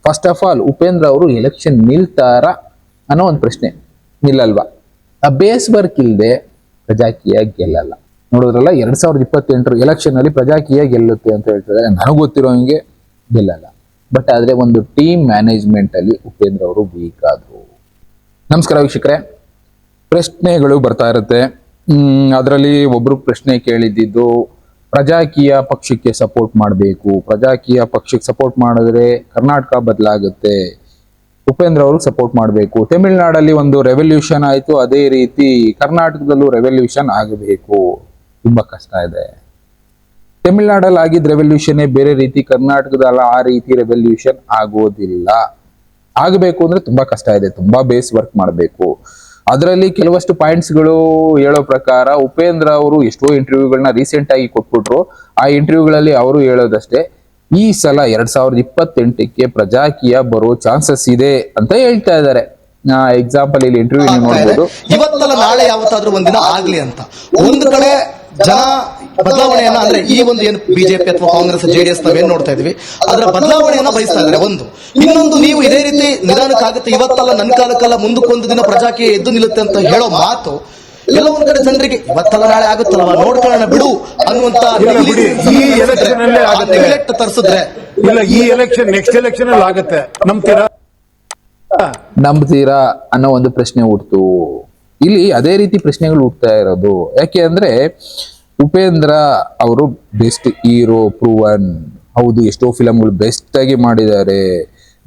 First of all Upendra ಅವರು election ನಿಲ್ತಾರ ಅನ್ನೋ ಒಂದು ಪ್ರಶ್ನೆ. ನಿಲ್ಲಲ್ವಾ? ಆ ಬೇಸ್ ವರ್ಕ್ ಇಲ್ಲದೆ ಪ್ರಜಾಕೀಯ ಗೆಲ್ಲಲ್ಲ. ನೋಡಿದ್ರಲ್ಲ, 2028 ಎಲೆಕ್ಷನ್ ಅಲ್ಲಿ ಪ್ರಜಾಕೀಯ ಗೆಲ್ಲುತ್ತೆ ಅಂತ ಹೇಳ್ತಿದ್ದಾರೆ. ನನಗೆ ಗೊತ್ತಿರೋ ಹಂಗೆ ಗೆಲ್ಲಲ್ಲ. ಬಟ್ ಆದ್ರೆ ಒಂದು ಟೀಮ್ ಮ್ಯಾನೇಜ್ಮೆಂಟ್ ಅಲ್ಲಿ ಉಪೇಂದ್ರ ಅವರು ವೀಕ್ ಆದ್ರು. ನಮಸ್ಕಾರ ವೀಕ್ಷಕರೇ, ಪ್ರಶ್ನೆಗಳು ಬರ್ತಾ ಇರುತ್ತೆ. ಅದರಲ್ಲಿ ಒಬ್ರು ಪ್ರಶ್ನೆ ಕೇಳಿದ್ದು, ಪ್ರಜಾಕೀಯ ಪಕ್ಷಕ್ಕೆ ಸಪೋರ್ಟ್ ಮಾಡಬೇಕು, ಪ್ರಜಾಕೀಯ ಪಕ್ಷಕ್ಕೆ ಸಪೋರ್ಟ್ ಮಾಡಿದ್ರೆ ಕರ್ನಾಟಕ ಬದಲಾಗುತ್ತೆ, ಉಪೇಂದ್ರ ಅವರು ಸಪೋರ್ಟ್ ಮಾಡಬೇಕು. ತಮಿಳುನಾಡಲ್ಲಿ ಒಂದು ರೆವಲ್ಯೂಷನ್ ಆಯ್ತು, ಅದೇ ರೀತಿ ಕರ್ನಾಟಕದಲ್ಲೂ ರೆವಲ್ಯೂಷನ್ ಆಗಬೇಕು. ತುಂಬಾ ಕಷ್ಟ ಇದೆ. ತಮಿಳುನಾಡಲ್ಲಿ ಆಗಿದ್ದ ರೆವಲ್ಯೂಷನ್ ಬೇರೆ ರೀತಿ, ಕರ್ನಾಟಕದಲ್ಲಿ ಆ ರೀತಿ ರೆವಲ್ಯೂಷನ್ ಆಗೋದಿಲ್ಲ. ಆಗಬೇಕು ಅಂದ್ರೆ ತುಂಬಾ ಕಷ್ಟ ಇದೆ, ತುಂಬಾ ಬೇಸ್ ವರ್ಕ್ ಮಾಡಬೇಕು. ಅದರಲ್ಲಿ ಕೆಲವಷ್ಟು ಪಾಯಿಂಟ್ಸ್ಗಳು ಹೇಳೋ ಪ್ರಕಾರ ಉಪೇಂದ್ರ ಅವರು ಎಷ್ಟೋ ಇಂಟರ್ವ್ಯೂಗಳನ್ನ ರೀಸೆಂಟ್ ಆಗಿ ಕೊಟ್ಬಿಟ್ರು. ಆ ಇಂಟರ್ವ್ಯೂಗಳಲ್ಲಿ ಅವರು ಹೇಳೋದಷ್ಟೇ, ಈ ಸಲ 2028ಕ್ಕೆ ಪ್ರಜಾಕೀಯ ಬರೋ ಚಾನ್ಸಸ್ ಇದೆ ಅಂತ ಹೇಳ್ತಾ ಇದ್ದಾರೆ. ಎಕ್ಸಾಂಪಲ್ ಇಲ್ಲಿ ಇಂಟರ್ವ್ಯೂ ನೀವು ನೋಡಬಹುದು. ಇವತ್ತಲ್ಲ ನಾಳೆ ಯಾವತ್ತಾದ್ರೂ ಒಂದಿನ ಆಗ್ಲಿ ಅಂತ ಒಂದು ಕಡೆ ಜನ ಬದಲಾವಣೆಯನ್ನ, ಅಂದ್ರೆ ಈ ಒಂದು ಏನು ಬಿಜೆಪಿ ಅಥವಾ ಕಾಂಗ್ರೆಸ್ ಜೆಡಿಎಸ್ ನಾವೇನ್ ನೋಡ್ತಾ ಇದೀವಿ ಅದರ ಬದಲಾವಣೆಯನ್ನ ಬಯಸ್ತಾ ಇದ್ದಾರೆ. ಇನ್ನೊಂದು ನೀವು ಇದೇ ರೀತಿ ನಿಧಾನಕ್ಕಾಗುತ್ತೆ, ಇವತ್ತಲ್ಲ ನನ್ನ ಕಾಲಕ್ಕಲ್ಲ ಮುಂದಕ್ಕೊಂದು ದಿನ ಪ್ರಜಾಕೀಯ ಎದ್ದು ನಿಲ್ಲುತ್ತೆ ಅಂತ ಹೇಳೋ ಮಾತು ಎಲ್ಲ ಒಂದ್ ಕಡೆ ಜನರಿಗೆ ಇವತ್ತಲ್ಲ ನಾಳೆ ಆಗುತ್ತಲ್ವ ನೋಡ್ಕೊಳ್ಳೋಣ ಬಿಡು ಅನ್ನುವಂತ ತರಿಸಿದ್ರೆ ಇಲ್ಲ, ಈ ಎಲೆಕ್ಷನ್ ನೆಕ್ಸ್ಟ್ ಎಲೆಕ್ಷನ್ ಅಲ್ಲಿ ಆಗುತ್ತೆ ನಂಬ್ತೀರಾ ಅನ್ನೋ ಒಂದು ಪ್ರಶ್ನೆ ಹುಡ್ತು. ಇಲ್ಲಿ ಅದೇ ರೀತಿ ಪ್ರಶ್ನೆಗಳು ಹುಡ್ತಾ ಇರೋದು. ಯಾಕೆ ಅಂದ್ರೆ ಉಪೇಂದ್ರ ಅವರು ಬೆಸ್ಟ್ ಹೀರೋ ಪ್ರೂವನ್. ಹೌದು, ಎಷ್ಟೋ ಫಿಲಮ್ಗಳು ಬೆಸ್ಟ್ ಆಗಿ ಮಾಡಿದ್ದಾರೆ,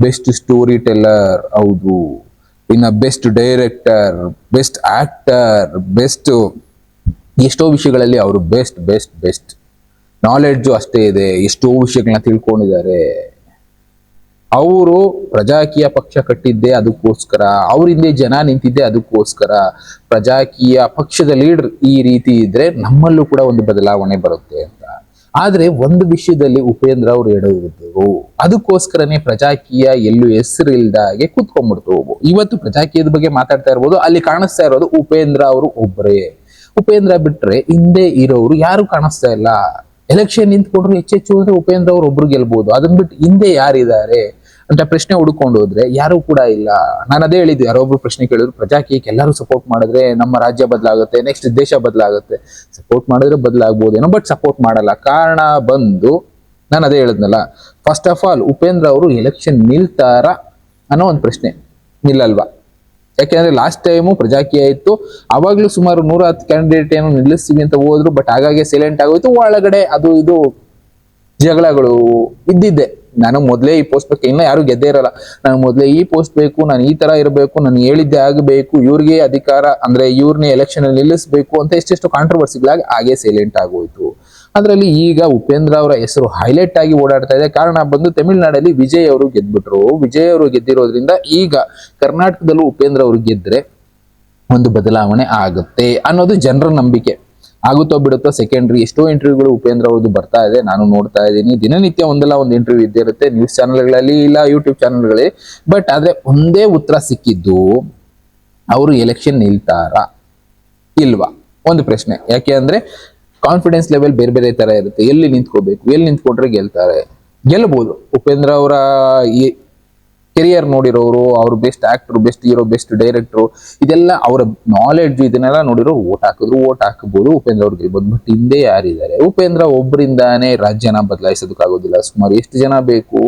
ಬೆಸ್ಟ್ ಸ್ಟೋರಿ ಟೆಲ್ಲರ್, ಹೌದು. ಇನ್ನ best director, best actor, best ಎಷ್ಟೋ ವಿಷಯಗಳಲ್ಲಿ ಅವರು ಬೆಸ್ಟ್ ಬೆಸ್ಟ್ ಬೆಸ್ಟ್. ನಾಲೆಡ್ಜು ಅಷ್ಟೇ ಇದೆ, ಎಷ್ಟೋ ವಿಷಯಗಳನ್ನ ತಿಳ್ಕೊಂಡಿದ್ದಾರೆ. ಅವರು ಪ್ರಜಾಕೀಯ ಪಕ್ಷ ಕಟ್ಟಿದ್ದೆ ಅದಕ್ಕೋಸ್ಕರ, ಅವ್ರ ಹಿಂದೆ ಜನ ನಿಂತಿದ್ದೆ ಅದಕ್ಕೋಸ್ಕರ. ಪ್ರಜಾಕೀಯ ಪಕ್ಷದ ಲೀಡರ್ ಈ ರೀತಿ ಇದ್ರೆ ನಮ್ಮಲ್ಲೂ ಕೂಡ ಒಂದು ಬದಲಾವಣೆ ಬರುತ್ತೆ ಅಂತ. ಆದ್ರೆ ಒಂದು ವಿಷಯದಲ್ಲಿ ಉಪೇಂದ್ರ ಅವರು ಎಡವಿದ್ರು, ಅದಕ್ಕೋಸ್ಕರನೇ ಪ್ರಜಾಕೀಯ ಎಲ್ಲೂ ಹೆಸರು ಇಲ್ದಾಗೆ ಕೂತ್ಕೊಂಡ್ಬಿಡ್ತು. ಇವತ್ತು ಪ್ರಜಾಕೀಯದ ಬಗ್ಗೆ ಮಾತಾಡ್ತಾ ಇರ್ಬೋದು, ಅಲ್ಲಿ ಕಾಣಿಸ್ತಾ ಇರೋದು ಉಪೇಂದ್ರ ಅವರು ಒಬ್ಬರೇ. ಉಪೇಂದ್ರ ಬಿಟ್ರೆ ಹಿಂದೆ ಇರೋರು ಯಾರು ಕಾಣಿಸ್ತಾ ಇಲ್ಲ. ಎಲೆಕ್ಷನ್ ನಿಂತ್ಕೊಂಡ್ರು ಹೆಚ್ಚೆಚ್ಚು ಅಂದ್ರೆ ಉಪೇಂದ್ರ ಅವರು ಒಬ್ರು ಗೆಲ್ಬಹುದು. ಅದನ್ನ ಬಿಟ್ಟು ಹಿಂದೆ ಯಾರಿದ್ದಾರೆ ಅಂತ ಪ್ರಶ್ನೆ ಹುಡ್ಕೊಂಡು ಹೋದ್ರೆ ಯಾರು ಕೂಡ ಇಲ್ಲ. ನಾನು ಅದೇ ಹೇಳಿದ್ದು, ಯಾರೊಬ್ರು ಪ್ರಶ್ನೆ ಕೇಳಿದ್ರು, ಪ್ರಜಾಕೀಯಕ್ಕೆ ಎಲ್ಲರೂ ಸಪೋರ್ಟ್ ಮಾಡಿದ್ರೆ ನಮ್ಮ ರಾಜ್ಯ ಬದಲಾಗುತ್ತೆ, ನೆಕ್ಸ್ಟ್ ದೇಶ ಬದಲಾಗುತ್ತೆ. ಸಪೋರ್ಟ್ ಮಾಡಿದ್ರೆ ಬದಲಾಗ್ಬೋದೇನೋ, ಬಟ್ ಸಪೋರ್ಟ್ ಮಾಡಲ್ಲ. ಕಾರಣ ಬಂದು ನಾನು ಅದೇ ಹೇಳಿದ್ನಲ್ಲ, ಫಸ್ಟ್ ಆಫ್ ಆಲ್ ಉಪೇಂದ್ರ ಅವರು ಎಲೆಕ್ಷನ್ ನಿಲ್ತಾರ ಅನ್ನೋ ಒಂದು ಪ್ರಶ್ನೆ. ನಿಲ್ಲಲ್ವಾ? ಯಾಕೆಂದ್ರೆ ಲಾಸ್ಟ್ ಟೈಮು ಪ್ರಜಾಕೀಯ ಇತ್ತು, ಅವಾಗ್ಲೂ ಸುಮಾರು 110 ಕ್ಯಾಂಡಿಡೇಟ್ ಏನೋ ನಿಲ್ಲಿಸ್ತೀವಿ ಅಂತ ಹೋದ್ರು, ಬಟ್ ಹಾಗಾಗಿ ಸೈಲೆಂಟ್ ಆಗೋಯ್ತು. ಒಳಗಡೆ ಅದು ಇದು ಜಗಳಗಳು ಇದ್ದಿದ್ದೆ. ನಾನು ಮೊದಲೇ ಈ ಪೋಸ್ಟ್ ಬೇಕು, ಇನ್ನ ಯಾರು ಗೆದ್ದೇ ಇರಲ್ಲ, ನಾನು ಮೊದಲೇ ಈ ಪೋಸ್ಟ್ ಬೇಕು, ನಾನು ಈ ತರ ಇರಬೇಕು, ನಾನು ಹೇಳಿದ್ದೆ ಆಗಬೇಕು, ಇವ್ರಿಗೆ ಅಧಿಕಾರ ಅಂದ್ರೆ ಇವ್ರನ್ನೇ ಎಲೆಕ್ಷನ್ ಅಲ್ಲಿ ನಿಲ್ಲಿಸಬೇಕು ಅಂತ ಎಷ್ಟೆಷ್ಟು ಕಾಂಟ್ರವರ್ಸಿಗಳಾಗಿ ಹಾಗೆ ಸೈಲೆಂಟ್ ಆಗೋಯ್ತು. ಅದರಲ್ಲಿ ಈಗ ಉಪೇಂದ್ರ ಅವರ ಹೆಸರು ಹೈಲೈಟ್ ಆಗಿ ಓಡಾಡ್ತಾ ಇದೆ. ಕಾರಣ ಬಂದು ತಮಿಳುನಾಡಲ್ಲಿ ವಿಜಯ್ ಅವರು ಗೆದ್ಬಿಟ್ರು. ವಿಜಯ್ ಅವರು ಗೆದ್ದಿರೋದ್ರಿಂದ ಈಗ ಕರ್ನಾಟಕದಲ್ಲೂ ಉಪೇಂದ್ರ ಅವರು ಗೆದ್ರೆ ಒಂದು ಬದಲಾವಣೆ ಆಗುತ್ತೆ ಅನ್ನೋದು ಜನರ ನಂಬಿಕೆ. ಆಗುತ್ತೋ ಬಿಡುತ್ತೋ ಸೆಕೆಂಡ್ರಿ. ಎಷ್ಟೋ ಇಂಟರ್ವ್ಯೂಗಳು ಉಪೇಂದ್ರ ಅವ್ರದ್ದು ಬರ್ತಾ ಇದೆ, ನಾನು ನೋಡ್ತಾ ಇದ್ದೀನಿ. ದಿನನಿತ್ಯ ಒಂದಲ್ಲ ಒಂದು ಇಂಟರ್ವ್ಯೂ ಇದ್ದೇ ಇರುತ್ತೆ, ನ್ಯೂಸ್ ಚಾನೆಲ್ಗಳಲ್ಲಿ ಇಲ್ಲ ಯೂಟ್ಯೂಬ್ ಚಾನೆಲ್ಗಳಲ್ಲಿ. ಬಟ್ ಆದ್ರೆ ಒಂದೇ ಉತ್ತರ ಸಿಕ್ಕಿದ್ದು, ಅವರು ಎಲೆಕ್ಷನ್ ನಿಲ್ತಾರ ಇಲ್ವಾ ಒಂದು ಪ್ರಶ್ನೆ. ಯಾಕೆ ಅಂದ್ರೆ ಕಾನ್ಫಿಡೆನ್ಸ್ ಲೆವೆಲ್ ಬೇರೆ ಬೇರೆ ತರ ಇರುತ್ತೆ. ಎಲ್ಲಿ ನಿಂತ್ಕೋಬೇಕು, ಎಲ್ಲಿ ನಿಂತ್ಕೊಂಡ್ರೆ ಗೆಲ್ಬಹುದು. ಉಪೇಂದ್ರ ಅವರ ಕೆರಿಯರ್ ನೋಡಿರೋರು, ಅವ್ರು best actor, best hero, best director, ಇದೆಲ್ಲ ಅವರ ನಾಲೆಡ್ಜ್, ಇದನ್ನೆಲ್ಲ ನೋಡಿರೋ ಓಟ್ ಹಾಕಬಹುದು, ಉಪೇಂದ್ರ ಅವ್ರು ಗೆಲ್ಬಹುದು. ಬಟ್ ಹಿಂದೆ ಯಾರಿದ್ದಾರೆ? ಉಪೇಂದ್ರ ಒಬ್ಬರಿಂದಾನೇ ರಾಜ್ಯನ ಬದಲಾಯಿಸೋದಕ್ಕಾಗೋದಿಲ್ಲ. ಸುಮಾರು ಎಷ್ಟು ಜನ ಬೇಕು?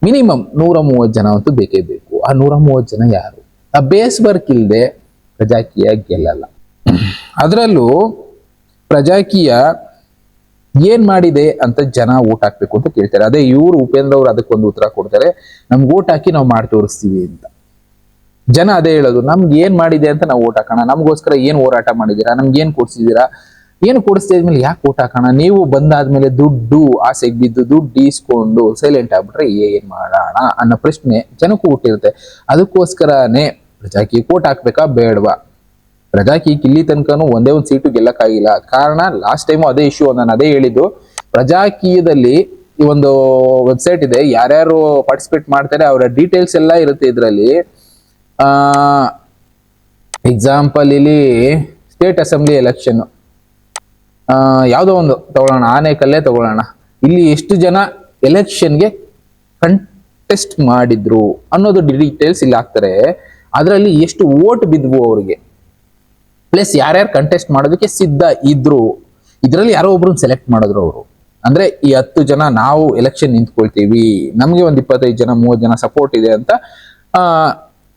ಮಿನಿಮಮ್ 130 ಜನ ಅಂತೂ ಬೇಕೇ ಬೇಕು. ಆ 130 ಜನ ಯಾರು? ಆ ಬೇಸ್ ವರ್ಕ್ ಇಲ್ಲದೆ ಪ್ರಜಾಕೀಯ ಗೆಲ್ಲಲ್ಲ. ಅದರಲ್ಲೂ ಪ್ರಜಾಕೀಯ ಏನ್ ಮಾಡಿದೆ ಅಂತ ಜನ ಓಟ್ ಹಾಕ್ಬೇಕು ಅಂತ ಕೇಳ್ತಾರೆ. ಅದೇ ಇವ್ರು ಉಪೇಂದ್ರ ಅವರು ಅದಕ್ಕೊಂದು ಉತ್ತರ ಕೊಡ್ತಾರೆ, ನಮ್ಗೆ ಓಟ್ ಹಾಕಿ ನಾವು ಮಾಡಿ ತೋರಿಸ್ತೀವಿ ಅಂತ. ಜನ ಅದೇ ಹೇಳೋದು, ನಮ್ಗೆ ಏನ್ ಮಾಡಿದೆ ಅಂತ ನಾವು ಓಟ್ ಹಾಕೋಣ, ನಮಗೋಸ್ಕರ ಏನ್ ಹೋರಾಟ ಮಾಡಿದೀರಾ, ನಮ್ಗೆ ಏನ್ ಕೊಡ್ಸಿದೀರಾ, ಏನು ಕೊಡಿಸ್ತಿದ್ಮೇಲೆ ಯಾಕೆ ಓಟ್ ಹಾಕೋಣ, ನೀವು ಬಂದಾದ್ಮೇಲೆ ದುಡ್ಡು ಆಸೆಗೆ ಬಿದ್ದು ದುಡ್ಡು ಈಸ್ಕೊಂಡು ಸೈಲೆಂಟ್ ಆಗ್ಬಿಟ್ರೆ ಏನ್ ಮಾಡೋಣ ಅನ್ನೋ ಪ್ರಶ್ನೆ ಜನಕ್ಕೂ ಹುಟ್ಟಿರುತ್ತೆ. ಅದಕ್ಕೋಸ್ಕರನೇ ಪ್ರಜಾಕೀಯ ಓಟ್ ಹಾಕ್ಬೇಕಾ ಬೇಡವಾ? ಪ್ರಜಾಕೀಯಕ್ಕೆ ಇಲ್ಲಿ ತನಕನೂ ಒಂದೇ ಒಂದು ಸೀಟು ಗೆಲ್ಲಕ್ಕಾಗಿಲ್ಲ. ಕಾರಣ ಲಾಸ್ಟ್ ಟೈಮು ಅದೇ ಇಶ್ಯೂ, ನಾನು ಅದೇ ಹೇಳಿದ್ದು. ಪ್ರಜಾಕೀಯದಲ್ಲಿ ಈ ಒಂದು ವೆಬ್ಸೈಟ್ ಇದೆ, ಯಾರ್ಯಾರು ಪಾರ್ಟಿಸಿಪೇಟ್ ಮಾಡ್ತಾರೆ ಅವರ ಡೀಟೇಲ್ಸ್ ಎಲ್ಲ ಇರುತ್ತೆ ಇದರಲ್ಲಿ. ಎಕ್ಸಾಂಪಲ್ ಇಲ್ಲಿ ಸ್ಟೇಟ್ ಅಸೆಂಬ್ಲಿ ಎಲೆಕ್ಷನ್ ಯಾವುದೋ ಒಂದು ತಗೊಳ್ಳೋಣ, ಆನೇಕಲ್ಲೇ ತಗೊಳ್ಳೋಣ. ಇಲ್ಲಿ ಎಷ್ಟು ಜನ ಎಲೆಕ್ಷನ್ಗೆ ಕಂಟೆಸ್ಟ್ ಮಾಡಿದ್ರು ಅನ್ನೋದು ಡೀಟೇಲ್ಸ್ ಇಲ್ಲಿ ಹಾಕ್ತಾರೆ. ಅದರಲ್ಲಿ ಎಷ್ಟು ವೋಟ್ ಬಿದ್ವು ಅವರಿಗೆ, ಪ್ಲಸ್ ಯಾರ್ಯಾರು ಕಂಟೆಸ್ಟ್ ಮಾಡೋದಕ್ಕೆ ಸಿದ್ಧ ಇದ್ರು, ಇದರಲ್ಲಿ ಯಾರೋ ಒಬ್ರನ್ನ ಸೆಲೆಕ್ಟ್ ಮಾಡಿದ್ರು ಅವರು. ಅಂದ್ರೆ ಈ 10 ಜನ ನಾವು ಎಲೆಕ್ಷನ್ ನಿಂತ್ಕೊಳ್ತೀವಿ, ನಮ್ಗೆ ಒಂದ್ 25 ಜನ 30 ಜನ ಸಪೋರ್ಟ್ ಇದೆ ಅಂತ.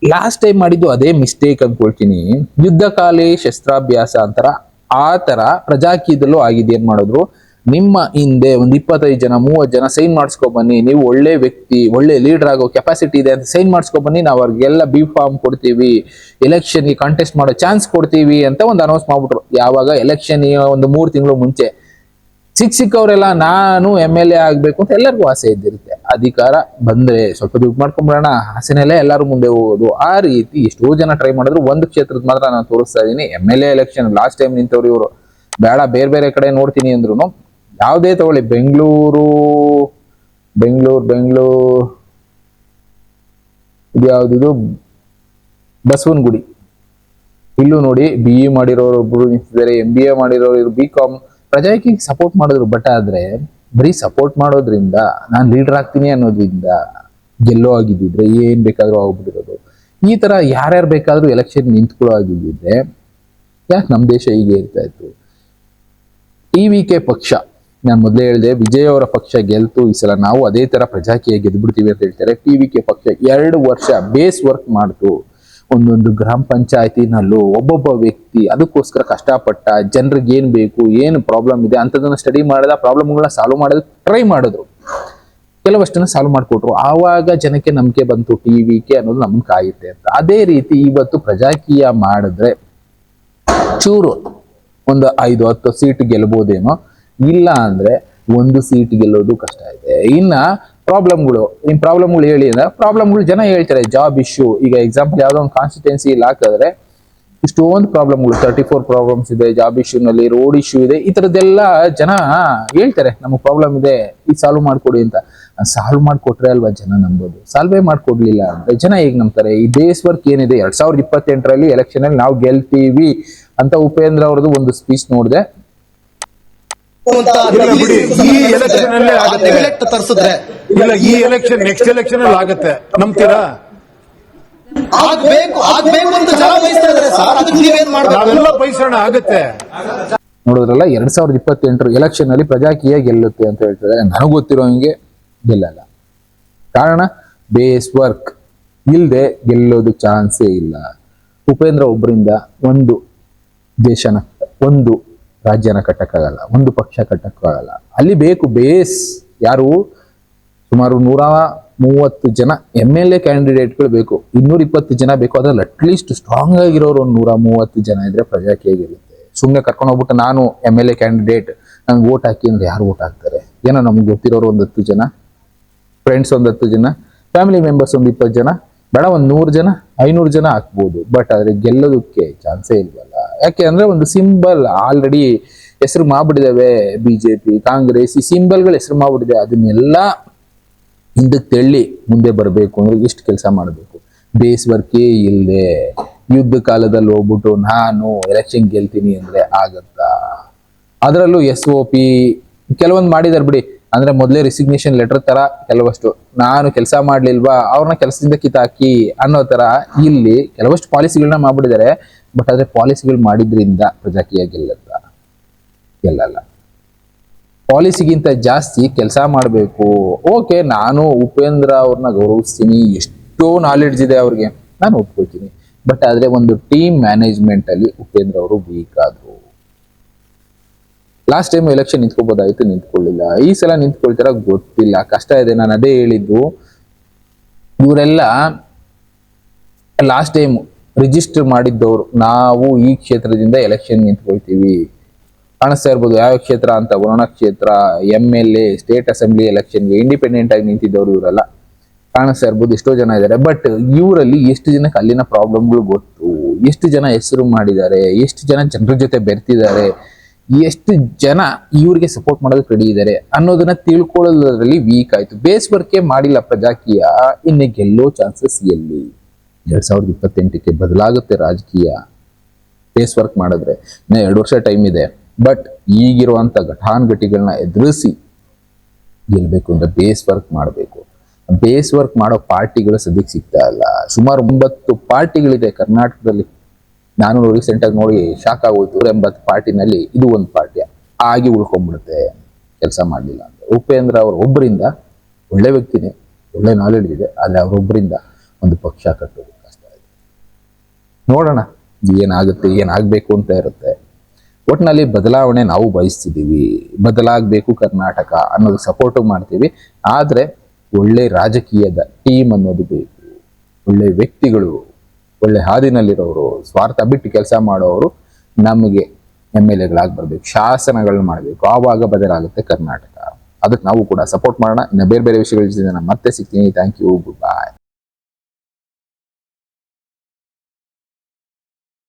ಲಾಸ್ಟ್ ಟೈಮ್ ಮಾಡಿದ್ದು ಅದೇ ಮಿಸ್ಟೇಕ್ ಅನ್ಕೊಳ್ತೀನಿ. ಯುದ್ಧಕಾಲಿ ಶಸ್ತ್ರಾಭ್ಯಾಸ ಅಂತಾರ ಆ ತರ ಪ್ರಜಾಕೀಯದಲ್ಲೂ ಆಗಿದೆ. ಏನ್ ಮಾಡಿದ್ರು, ನಿಮ್ಮ ಹಿಂದೆ ಒಂದ್ 25 ಜನ 30 ಜನ ಸೈನ್ ಮಾಡಿಸ್ಕೊ ಬನ್ನಿ, ನೀವು ಒಳ್ಳೆ ವ್ಯಕ್ತಿ, ಒಳ್ಳೆ ಲೀಡರ್ ಆಗೋ ಕೆಪಾಸಿಟಿ ಇದೆ ಅಂತ ಸೈನ್ ಮಾಡಿಸ್ಕೊ ಬನ್ನಿ, ನಾವು ಅವ್ರಿಗೆಲ್ಲ ಬಿ ಫಾರ್ಮ್ ಕೊಡ್ತೀವಿ, ಎಲೆಕ್ಷನ್ಗೆ ಕಾಂಟೆಸ್ಟ್ ಮಾಡೋ ಚಾನ್ಸ್ ಕೊಡ್ತೀವಿ ಅಂತ ಒಂದು ಅನೌನ್ಸ್ ಮಾಡ್ಬಿಟ್ರು. ಯಾವಾಗ ಎಲೆಕ್ಷನ್ ಒಂದು 3 ತಿಂಗಳು ಮುಂಚೆ. ಸಿಕ್ಕವರೆಲ್ಲ ನಾನು MLA ಆಗ್ಬೇಕು ಅಂತ ಎಲ್ಲರಿಗೂ ಆಸೆ ಇದ್ದಿರುತ್ತೆ. ಅಧಿಕಾರ ಬಂದ್ರೆ ಸ್ವಲ್ಪ ದುಡ್ಡು ಮಾಡ್ಕೊಂಡ್ಬಿಡೋಣ, ಆಸೆನೆಲ್ಲ ಎಲ್ಲರೂ ಮುಂದೆ ಹೋಗೋದು. ಆ ರೀತಿ ಎಷ್ಟೋ ಜನ ಟ್ರೈ ಮಾಡಿದ್ರು. ಒಂದು ಕ್ಷೇತ್ರದ ಮಾತ್ರ ನಾನು ತೋರಿಸ್ತಾ ಇದ್ದೀನಿ, MLA ಎಲೆಕ್ಷನ್ ಲಾಸ್ಟ್ ಟೈಮ್ ನಿಂತವ್ರು ಇವರು. ಬೇಡ ಬೇರೆ ಬೇರೆ ಕಡೆ ನೋಡ್ತೀನಿ ಅಂದ್ರು ಯಾವುದೇ ತಗೊಳ್ಳಿ, ಬೆಂಗಳೂರು ಇದು ಯಾವ್ದು ಬಸವನಗುಡಿ, ಇಲ್ಲೂ ನೋಡಿ BE ಮಾಡಿರೋರು ಒಬ್ರು ನಿಂತಿದ್ದಾರೆ, MBA ಮಾಡಿರೋರು, BCom ಪ್ರಜಾಕಿಗೆ ಸಪೋರ್ಟ್ ಮಾಡಿದ್ರು. ಬಟ್ ಆದ್ರೆ ಬರೀ ಸಪೋರ್ಟ್ ಮಾಡೋದ್ರಿಂದ ನಾನು ಲೀಡರ್ ಆಗ್ತೀನಿ ಅನ್ನೋದ್ರಿಂದ ಗೆಲ್ಲೋ ಆಗಿದ್ದಿದ್ರೆ ಏನ್ ಬೇಕಾದ್ರೂ ಆಗ್ಬಿಟ್ಟಿರೋದು. ಈ ತರ ಯಾರ್ಯಾರು ಬೇಕಾದ್ರೂ ಎಲೆಕ್ಷನ್ ನಿಂತ್ಕೊಳ್ಳೋ ಆಗಿದ್ದಿದ್ರೆ ಯಾಕೆ ನಮ್ಮ ದೇಶ ಹೀಗೆ ಇರ್ತಾ ಇತ್ತು. TVK ಪಕ್ಷ, ನಾನು ಮೊದಲೇ ಹೇಳಿದೆ, ವಿಜಯ್ ಅವರ ಪಕ್ಷ ಗೆಲ್ತು ಈ ಸಲ, ನಾವು ಅದೇ ತರ ಪ್ರಜಾಕೀಯ ಗೆದ್ಬಿಡ್ತೀವಿ ಅಂತ ಹೇಳ್ತಾರೆ. TVK ಪಕ್ಷ 2 ವರ್ಷ ಬೇಸ್ ವರ್ಕ್ ಮಾಡ್ತು. ಒಂದೊಂದು ಗ್ರಾಮ ಪಂಚಾಯತಿನಲ್ಲೂ ಒಬ್ಬೊಬ್ಬ ವ್ಯಕ್ತಿ ಅದಕ್ಕೋಸ್ಕರ ಕಷ್ಟಪಟ್ಟ, ಜನರಿಗೆ ಏನ್ ಬೇಕು, ಏನು ಪ್ರಾಬ್ಲಮ್ ಇದೆ ಅಂತದನ್ನ ಸ್ಟಡಿ ಮಾಡಿದ, ಪ್ರಾಬ್ಲಮ್ಗಳನ್ನ ಸಾಲ್ವ್ ಮಾಡೋದಕ್ಕೆ ಟ್ರೈ ಮಾಡಿದ್ರು, ಕೆಲವಷ್ಟನ್ನ ಸಾಲ್ವ್ ಮಾಡಿಕೊಟ್ರು. ಆವಾಗ ಜನಕ್ಕೆ ನಂಬಿಕೆ ಬಂತು TVK ಅನ್ನೋದು ನಮ್ಗೆ ಕಾಯುತ್ತೆ ಅಂತ. ಅದೇ ರೀತಿ ಇವತ್ತು ಪ್ರಜಾಕೀಯ ಮಾಡಿದ್ರೆ ಚೂರು ಒಂದು 5-10 ಸೀಟ್ ಗೆಲ್ಬೋದೇನೋ, ಇಲ್ಲ ಅಂದ್ರೆ 1 ಸೀಟ್ ಗೆಲ್ಲೋದು ಕಷ್ಟ ಇದೆ. ಇನ್ನ ಪ್ರಾಬ್ಲಮ್ಗಳು ಹೇಳಿ ಅಂದ್ರೆ ಪ್ರಾಬ್ಲಮ್ಗಳು ಜನ ಹೇಳ್ತಾರೆ. ಜಾಬ್ ಇಶ್ಯೂ, ಈಗ ಎಕ್ಸಾಂಪಲ್ ಯಾವ್ದೋ ಒಂದು ಕಾನ್ಸ್ಟಿಟ್ಯೂನ್ಸಿ ಇಲ್ಲಿ ಹಾಕಿದ್ರೆ ಇಷ್ಟೊಂದು ಪ್ರಾಬ್ಲಮ್ಗಳು, 34 ಪ್ರಾಬ್ಲಮ್ಸ್ ಇದೆ ಜಾಬ್ ಇಶ್ಯೂ ನಲ್ಲಿ, ರೋಡ್ ಇಶ್ಯೂ ಇದೆ, ಈ ತರದ್ದೆಲ್ಲ ಜನ ಹೇಳ್ತಾರೆ ನಮಗೆ ಪ್ರಾಬ್ಲಮ್ ಇದೆ, ಇದು ಸಾಲ್ವ್ ಮಾಡ್ಕೊಡಿ ಅಂತ. ಸಾಲ್ವ್ ಮಾಡ್ಕೊಟ್ರೆ ಅಲ್ವಾ ಜನ ನಂಬೋದು. ಸಾಲ್ವೇ ಮಾಡ್ಕೊಡ್ಲಿಲ್ಲ ಅಂದ್ರೆ ಜನ ಹೇಗ್ ನಂಬ್ತಾರೆ. ಈ ಬೇಸ್ ವರ್ಕ್ ಏನಿದೆ 2028ರಲ್ಲಿ ಎಲೆಕ್ಷನ್ ಅಲ್ಲಿ ನಾವು ಗೆಲ್ತೀವಿ ಅಂತ ಉಪೇಂದ್ರ ಅವ್ರದ್ದು ಒಂದು ಸ್ಪೀಚ್ ನೋಡಿದೆ. ಈ ಎಲೆಕ್ಷನ್ ಅಲ್ಲೇ ಆಗುತ್ತೆ, ತರಿಸಿದ್ರೆ ಇಲ್ಲ ಈ ಎಲೆಕ್ಷನ್ ನೆಕ್ಸ್ಟ್ ಎಲೆಕ್ಷನ್ ಅಲ್ಲಿ ಆಗುತ್ತೆ, ನಂಬ್ತೀರಾ? ಆಗ್ಬೇಕು ಅಂತ ಜನ ಬಯಸ್ತಾ ಇದ್ದಾರೆ ಸರ್. ಅದಕ್ಕೆ ನೀವೇನ್ ಮಾಡ್ಬೇಕು? ನಾವೆಲ್ಲ ಬಯಸೋಣ, ಆಗುತ್ತೆ. ನೋಡಿದ್ರಲ್ಲ, 2028 ಎಲೆಕ್ಷನ್ ಅಲ್ಲಿ ಪ್ರಜಾಕೀಯ ಗೆಲ್ಲುತ್ತೆ ಅಂತ ಹೇಳ್ತಾರೆ. ನನಗೆ ಗೊತ್ತಿರೋ ಹಂಗೆ ಗೆಲ್ಲಲ್ಲ. ಕಾರಣ ಬೇಸ್ ವರ್ಕ್ ಇಲ್ಲದೆ ಗೆಲ್ಲೋದು ಚಾನ್ಸೇ ಇಲ್ಲ. ಉಪೇಂದ್ರ ಒಬ್ಬರಿಂದ ಒಂದು ದೇಶನ, ಒಂದು ರಾಜ್ಯನ ಕಟ್ಟಕ್ಕಾಗಲ್ಲ, ಒಂದು ಪಕ್ಷ ಕಟ್ಟಕ್ಕಾಗಲ್ಲ. ಅಲ್ಲಿ ಬೇಕು ಬೇಸ್. ಯಾರು ಸುಮಾರು 130 ಜನ MLA ಕ್ಯಾಂಡಿಡೇಟ್ಗಳು ಬೇಕು, 220 ಜನ ಬೇಕು. ಅದ್ರಲ್ಲಿ ಅಟ್ಲೀಸ್ಟ್ ಸ್ಟ್ರಾಂಗ್ ಆಗಿರೋರು 130 ಜನ ಇದ್ರೆ ಪ್ರಜಾಕೀಯ ಗೆಲ್ಲುತ್ತೆ. ಸುಮ್ಮನೆ ಕರ್ಕೊಂಡು ಹೋಗ್ಬಿಟ್ಟು ನಾನು MLA ಕ್ಯಾಂಡಿಡೇಟ್ ನಂಗೆ ವೋಟ್ ಹಾಕಿ ಅಂದ್ರೆ ಯಾರು ವೋಟ್ ಹಾಕ್ತಾರೆ? ಏನೋ ನಮ್ಗೆ ಗೊತ್ತಿರೋರು 10 ಜನ, ಫ್ರೆಂಡ್ಸ್ 10 ಜನ, ಫ್ಯಾಮಿಲಿ ಮೆಂಬರ್ಸ್ 20 ಜನ, ಬೇಡ 100 ಜನ 500 ಜನ ಹಾಕ್ಬೋದು. ಬಟ್ ಆದ್ರೆ ಗೆಲ್ಲೋದಕ್ಕೆ ಚಾನ್ಸೇ ಇಲ್ವಲ್ಲ. ಯಾಕೆ ಅಂದ್ರೆ ಒಂದು ಸಿಂಬಲ್ ಆಲ್ರೆಡಿ ಹೆಸರು ಮಾಡ್ಬಿಟ್ಟಿದ್ದಾವೆ. BJP, ಕಾಂಗ್ರೆಸ್ ಈ ಸಿಂಬಲ್ಗಳು ಹೆಸರು ಮಾಡ್ಬಿಟ್ಟಿದೆ. ಅದನ್ನೆಲ್ಲ ಹಿಂದಕ್ಕೆ ತೆಳ್ಳಿ ಮುಂದೆ ಬರಬೇಕು ಅಂದ್ರೆ ಎಷ್ಟು ಕೆಲಸ ಮಾಡಬೇಕು. ಬೇಸ್ ವರ್ಕೇ ಇಲ್ಲದೆ ಯುದ್ಧ ಕಾಲದಲ್ಲಿ ಹೋಗ್ಬಿಟ್ಟು ನಾನು ಎಲೆಕ್ಷನ್ ಗೆಲ್ತೀನಿ ಅಂದ್ರೆ ಆಗತ್ತಾ? ಅದರಲ್ಲೂ SOP ಕೆಲವೊಂದು ಮಾಡಿದಾರೆ ಬಿಡಿ. ಅಂದ್ರೆ ಮೊದಲೇ ರಿಸಿಗ್ನೇಷನ್ ಲೆಟರ್ ತರ ಕೆಲವಷ್ಟು, ನಾನು ಕೆಲಸ ಮಾಡ್ಲಿಲ್ವಾ ಅವ್ರನ್ನ ಕೆಲಸದಿಂದ ಕಿತ್ತಾಕಿ ಅನ್ನೋ ತರ ಇಲ್ಲಿ ಕೆಲವಷ್ಟು ಪಾಲಿಸಿಗಳನ್ನ ಮಾಡ್ಬಿಟ್ಟಿದ್ದಾರೆ. ಬಟ್ ಆದ್ರೆ ಪಾಲಿಸಿಗಳು ಮಾಡಿದ್ರಿಂದ ಪ್ರಜಾಕೀಯ ಗೆಲ್ಲಲ್ಲ. ಪಾಲಿಸಿಗಿಂತ ಜಾಸ್ತಿ ಕೆಲಸ ಮಾಡಬೇಕು. ಓಕೆ, ನಾನು ಉಪೇಂದ್ರ ಅವ್ರನ್ನ ಗೌರವಿಸ್ತೀನಿ, ಎಷ್ಟೋ ನಾಲೆಡ್ಜ್ ಇದೆ ಅವ್ರಿಗೆ, ನಾನು ಒಪ್ಕೊಳ್ತೀನಿ. ಬಟ್ ಆದ್ರೆ ಒಂದು ಟೀಮ್ ಮ್ಯಾನೇಜ್ಮೆಂಟ್ ಅಲ್ಲಿ ಉಪೇಂದ್ರ ಅವರು ವೀಕ್ ಆದ್ರು. ಲಾಸ್ಟ್ ಟೈಮ್ ಎಲೆಕ್ಷನ್ ನಿಂತ್ಕೋಬೋದಾಯ್ತು, ನಿಂತ್ಕೊಳ್ಳಿಲ್ಲ. ಈ ಸಲ ನಿಂತ್ಕೊಳ್ತಾರ ಗೊತ್ತಿಲ್ಲ, ಕಷ್ಟ ಇದೆ. ನಾನು ಅದೇ ಹೇಳಿದ್ದು, ಇವರೆಲ್ಲ ಲಾಸ್ಟ್ ಟೈಮ್ ರಿಜಿಸ್ಟರ್ ಮಾಡಿದ್ದವರು, ನಾವು ಈ ಕ್ಷೇತ್ರದಿಂದ ಎಲೆಕ್ಷನ್ ನಿಂತ್ಕೊಳ್ತೀವಿ. ಕಾಣಿಸ್ತಾ ಇರ್ಬೋದು ಯಾವ ಕ್ಷೇತ್ರ ಅಂತ, ವರುಣ ಕ್ಷೇತ್ರ, MLA, ಸ್ಟೇಟ್ ಅಸೆಂಬ್ಲಿ ಎಲೆಕ್ಷನ್ಗೆ ಇಂಡಿಪೆಂಡೆಂಟ್ ಆಗಿ ನಿಂತಿದ್ದವರು ಇವರೆಲ್ಲ. ಕಾಣಿಸ್ತಾ ಇರ್ಬೋದು ಎಷ್ಟೋ ಜನ ಇದ್ದಾರೆ. ಬಟ್ ಇವರಲ್ಲಿ ಎಷ್ಟು ಜನಕ್ಕೆ ಅಲ್ಲಿನ ಪ್ರಾಬ್ಲಮ್ಗಳು ಗೊತ್ತು, ಎಷ್ಟು ಜನ ಹೆಸರು ಮಾಡಿದ್ದಾರೆ, ಎಷ್ಟು ಜನ ಜನರ ಜೊತೆ ಬೆರ್ತಿದ್ದಾರೆ, ಎಷ್ಟು ಜನ ಇವ್ರಿಗೆ ಸಪೋರ್ಟ್ ಮಾಡೋದಕ್ಕೆ ರೆಡಿ ಇದ್ದಾರೆ ಅನ್ನೋದನ್ನ ತಿಳ್ಕೊಳ್ಳೋದ್ರಲ್ಲಿ ವೀಕ್ ಆಯ್ತು. ಬೇಸ್ ವರ್ಕೇ ಮಾಡಿಲ್ಲ ಪ್ರಜಾಕೀಯ. ಇನ್ನು ಗೆಲ್ಲೋ ಚಾನ್ಸಸ್ ಎಲ್ಲಿ? 2028ಕ್ಕೆ ಬದಲಾಗುತ್ತೆ ರಾಜಕೀಯ. ಬೇಸ್ ವರ್ಕ್ ಮಾಡಿದ್ರೆ ಇನ್ನು 2 ವರ್ಷ ಟೈಮ್ ಇದೆ. ಬಟ್ ಈಗಿರುವಂತ ಘಟಾನುಘಟಿಗಳನ್ನ ಎದುರಿಸಿ ಗೆಲ್ಬೇಕು ಅಂದ್ರೆ ಬೇಸ್ ವರ್ಕ್ ಮಾಡಬೇಕು. ಬೇಸ್ ವರ್ಕ್ ಮಾಡೋ ಪಾರ್ಟಿಗಳು ಸದ್ಯಕ್ಕೆ ಸಿಗ್ತಾ ಇಲ್ಲ. ಸುಮಾರು 9 ಪಾರ್ಟಿಗಳಿದೆ ಕರ್ನಾಟಕದಲ್ಲಿ. ನಾನು ರೀಸೆಂಟ್ ಆಗಿ ನೋಡಿ ಶಾಕ್ ಆಗೋಯ್ತು. 80 ಪಾರ್ಟಿನಲ್ಲಿ ಇದು ಒಂದು ಪಾರ್ಟಿ ಆಗಿ ಉಳ್ಕೊಂಡ್ಬಿಡುತ್ತೆ ಕೆಲಸ ಮಾಡಲಿಲ್ಲ ಅಂತ. ಉಪೇಂದ್ರ ಅವರು ಒಬ್ಬರಿಂದ, ಒಳ್ಳೆ ವ್ಯಕ್ತಿನೇ, ಒಳ್ಳೆ ನಾಲೆಡ್ಜ್ ಇದೆ, ಆದರೆ ಅವರೊಬ್ಬರಿಂದ ಒಂದು ಪಕ್ಷ ಕಟ್ಟೋದು ಕಷ್ಟ ಇದೆ. ನೋಡೋಣ ಏನಾಗುತ್ತೆ, ಏನಾಗಬೇಕು ಅಂತ ಇರುತ್ತೆ. ಒಟ್ಟಿನಲ್ಲಿ ಬದಲಾವಣೆ ನಾವು ಬಯಸ್ತಿದ್ದೀವಿ, ಬದಲಾಗಬೇಕು ಕರ್ನಾಟಕ ಅನ್ನೋದು ಸಪೋರ್ಟ್ ಮಾಡ್ತೀವಿ. ಆದರೆ ಒಳ್ಳೆ ರಾಜಕೀಯದ ಟೀಮ್ ಅನ್ನೋದು ಬೇಕು. ಒಳ್ಳೆ ವ್ಯಕ್ತಿಗಳು, ಒಳ್ಳೆ ಹಾದಿನಲ್ಲಿರೋರು, ಸ್ವಾರ್ಥ ಬಿಟ್ಟು ಕೆಲಸ ಮಾಡೋರು ನಮಗೆ MLA ಬರಬೇಕು, ಶಾಸನಗಳು ಮಾಡಬೇಕು. ಆವಾಗ ಬದಲಾಗುತ್ತೆ ಕರ್ನಾಟಕ. ಅದಕ್ಕೆ ನಾವು ಕೂಡ ಸಪೋರ್ಟ್ ಮಾಡೋಣ. ಇನ್ನು ಬೇರೆ ಬೇರೆ ವಿಷಯಗಳ ಜೊತೆ ನಾನು ಮತ್ತೆ ಸಿಗ್ತೀನಿ. Thank you, good bye.